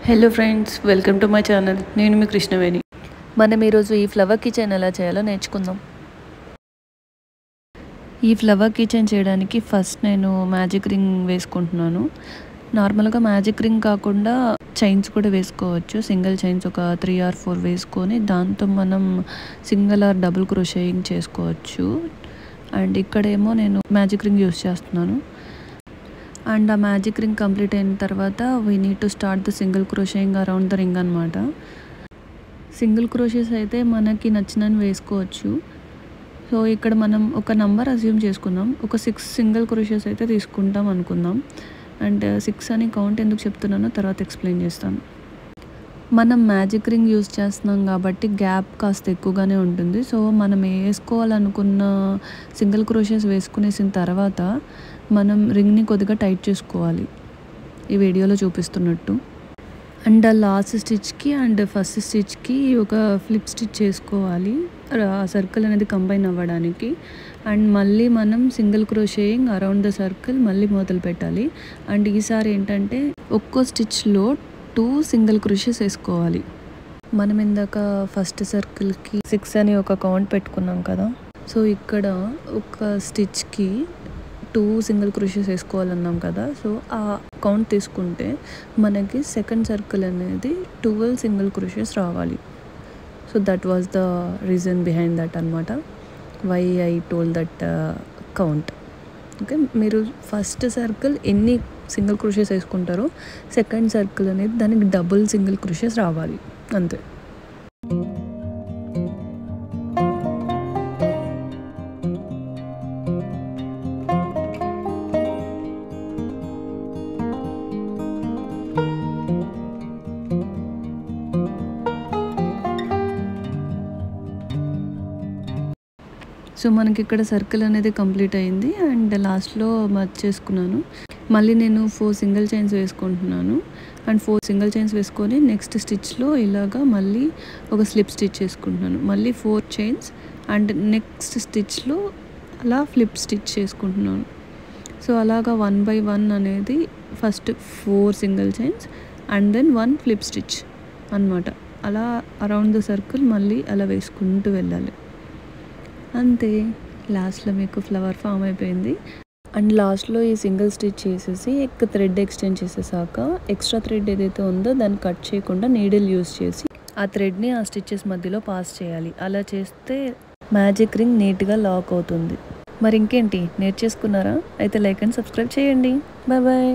Hello friends, welcome to my channel. నేను మీ కృష్ణవేణి. మనం ఈరోజు ఈ ఫ్లవర్ కిచెన్ ఎలా చేయాలో నేర్చుకుందాం. ఈ ఫ్లవర్ కిచెన్ చేయడానికి ఫస్ట్ నేను మ్యాజిక్ రింగ్ వేసుకుంటున్నాను. నార్మల్గా మ్యాజిక్ రింగ్ కాకుండా చైన్స్ కూడా వేసుకోవచ్చు. సింగిల్ చైన్స్ ఒక 3 or 4 వేసుకొని దాంతో మనం సింగిల్ ఆర్ డబుల్ క్రోషేయింగ్ చేసుకోవచ్చు. అండ్ ఇక్కడేమో నేను మ్యాజిక్ రింగ్ యూస్ చేస్తున్నాను. అండ్ ఆ మ్యాజిక్ రింగ్ కంప్లీట్ అయిన తర్వాత we need to start the single crocheting around the ring అనమాట. సింగిల్ క్రోషేస్ అయితే మనకి నచ్చినని వేసుకోవచ్చు. సో ఇక్కడ మనం ఒక నంబర్ అజ్యూమ్ చేసుకుందాం. ఒక 6 సింగిల్ క్రోషేస్ అయితే తీసుకుంటాం అనుకుందాం. అండ్ 6 అని కౌంట్ ఎందుకు చెప్తున్నానో తర్వాత ఎక్స్ప్లెయిన్ చేస్తాను. మనం మ్యాజిక్ రింగ్ యూస్ చేస్తున్నాం కాబట్టి గ్యాప్ కాస్త ఎక్కువగానే ఉంటుంది. సో మనం వేసుకోవాలనుకున్న సింగిల్ క్రోషేస్ వేసుకునేసిన తర్వాత మనం రింగ్ని కొద్దిగా టైట్ చేసుకోవాలి, ఈ వీడియోలో చూపిస్తున్నట్టు. అండ్ ఆ లాస్ట్ స్టిచ్కి అండ్ ఫస్ట్ స్టిచ్కి ఒక ఫ్లిప్ స్టిచ్ చేసుకోవాలి, ఆ సర్కిల్ అనేది కంబైన్ అవ్వడానికి. అండ్ మళ్ళీ మనం single crocheting around the circle మళ్ళీ మొదలు పెట్టాలి. అండ్ ఈసారి ఏంటంటే ఒక్కో స్టిచ్లో 2 సింగిల్ క్రోషేస్ వేసుకోవాలి. మనం ఇందాక ఫస్ట్ సర్కిల్కి 6 అని ఒక కౌంట్ పెట్టుకున్నాం కదా. సో ఇక్కడ ఒక స్టిచ్కి 2 సింగిల్ క్రోషేస్ వేసుకోవాలన్నాం కదా. సో ఆ కౌంట్ తీసుకుంటే మనకి సెకండ్ సర్కిల్ అనేది 12 సింగిల్ క్రోషేస్ రావాలి. So that was the reason behind that అనమాట, why I told that count. Okay, మీరు ఫస్ట్ సర్కిల్ ఎన్ని సింగిల్ క్రోషేస్ వేసుకుంటారో సెకండ్ సర్కిల్ అనేది దానికి డబుల్ సింగిల్ క్రోషేస్ రావాలి, అంతే. సో మనకి ఇక్కడ సర్కిల్ అనేది కంప్లీట్ అయింది. అండ్ లాస్ట్లో మర్చ్ చేసుకున్నాను. మళ్ళీ నేను 4 సింగిల్ చైన్స్ వేసుకుంటున్నాను. అండ్ 4 సింగిల్ చైన్స్ వేసుకొని నెక్స్ట్ స్టిచ్లో ఇలాగా మళ్ళీ ఒక స్లిప్ స్టిచ్ చేసుకుంటున్నాను. మళ్ళీ 4 చైన్స్ అండ్ నెక్స్ట్ స్టిచ్లో అలా ఫ్లిప్ స్టిచ్ చేసుకుంటున్నాను. సో అలాగా 1 by 1 అనేది first 4 single chains and then 1 flip stitch అనమాట. అలా అరౌండ్ ద సర్కిల్ మళ్ళీ అలా వేసుకుంటూ వెళ్ళాలి, అంతే. లాస్ట్లో మీకు ఫ్లవర్ ఫామ్ అయిపోయింది. అండ్ లాస్ట్లో ఈ సింగిల్ స్టిచ్ చేసేసి థ్రెడ్ ఎక్స్టెండ్ చేసేసాక ఎక్స్ట్రా థ్రెడ్ ఏదైతే ఉందో దాన్ని కట్ చేయకుండా నీడిల్ యూస్ చేసి ఆ థ్రెడ్ని ఆ స్టిచెస్ మధ్యలో పాస్ చేయాలి. అలా చేస్తే మ్యాజిక్ రింగ్ నీట్గా లాక్ అవుతుంది. మరి ఇంకేంటి, నేర్చేసుకున్నారా? అయితే లైక్ అండ్ సబ్స్క్రైబ్ చేయండి. Bye bye.